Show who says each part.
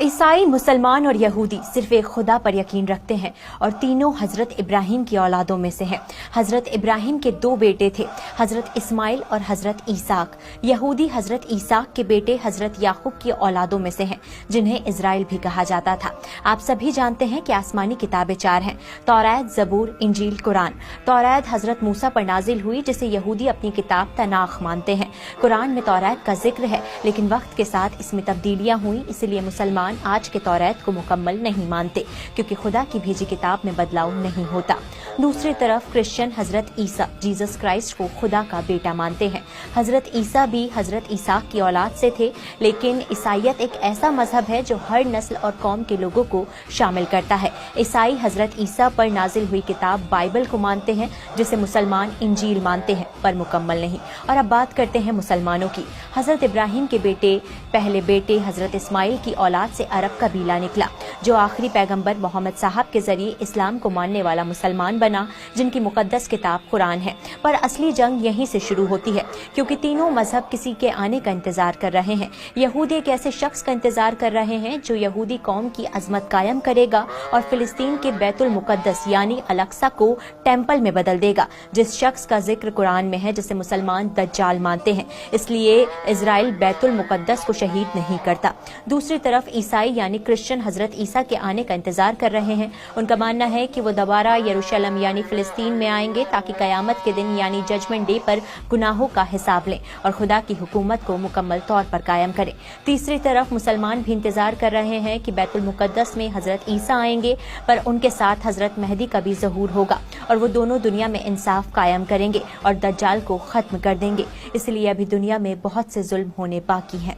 Speaker 1: ईसाई, मुसलमान और यहूदी सिर्फ एक खुदा पर यकीन रखते हैं और तीनों हजरत इब्राहिम की औलादों में से हैं। हजरत इब्राहिम के दो बेटे थे, हजरत इस्माइल और हजरत ईसाक। यहूदी हजरत ईसाक के बेटे हजरत याकूब की औलादों में से हैं, जिन्हें इजराइल भी कहा जाता था। आप सभी जानते हैं कि आसमानी किताबें चार हैं: तौरात, जबूर, इंजील, कुरान। तौरात हजरत मूसा पर नाजिल हुई, जिसे यहूदी अपनी किताब तनाख मानते हैं। कुरान में तौरात का जिक्र है, लेकिन वक्त के साथ इसमें तब्दीलियां हुई, इसलिए मुसलमान आज के तौरात को मुकम्मल नहीं मानते, क्योंकि खुदा की भेजी किताब में बदलाव नहीं होता। दूसरी तरफ क्रिश्चियन हजरत ईसा, जीसस क्राइस्ट को खुदा का बेटा मानते हैं। हजरत ईसा भी हजरत ईसाक की औलाद से थे, लेकिन ईसाईयत एक ऐसा मजहब है जो हर नस्ल और कौम के लोगों को शामिल करता है। ईसाई हजरत ईसा पर नाजिल हुई किताब बाइबल को मानते हैं, जिसे मुसलमान इंजील मानते हैं, पर मुकम्मल नहीं। और अब बात करते हैं मुसलमानों की। हजरत इब्राहिम के पहले बेटे हजरत इस्माइल की औलाद से अरब कबीला निकला, जो आखिरी पैगंबर मोहम्मद साहब के जरिए इस्लाम को मानने वाला मुसलमान बना, जिनकी मुकद्दस किताब कुरान है। पर असली जंग यहीं से शुरू होती है, क्योंकि तीनों मजहब किसी के आने का इंतजार कर रहे हैं। यहूदी एक ऐसे शख्स का इंतजार कर रहे हैं जो यहूदी कौम की अजमत कायम करेगा और फिलिस्तीन के बैतुल मुकद्दस यानी अल-अक्सा को टेम्पल में बदल देगा, जिस शख्स का जिक्र कुरान में है, जिसे मुसलमान दज्जाल मानते हैं। इसलिए इजराइल बैतुल मुकद्दस को शहीद नहीं करता। दूसरी तरफ ईसाई यानी क्रिश्चियन हजरत ईसा के आने का इंतजार कर रहे हैं। उनका मानना है कि वो दोबारा यरूशलेम यानी फिलिस्तीन में आएंगे, ताकि कयामत के दिन यानी जजमेंट डे पर गुनाहों का हिसाब लें और खुदा की हुकूमत को मुकम्मल तौर पर कायम करें। तीसरी तरफ मुसलमान भी इंतजार कर रहे हैं कि बैतुल मुकद्दस में हजरत ईसा आएंगे, पर उनके साथ हजरत मेहदी का भी ज़हूर होगा और वो दोनों दुनिया में इंसाफ कायम करेंगे और दज्जाल को खत्म कर देंगे। इसलिए अभी दुनिया में बहुत से जुल्म होने बाकी हैं।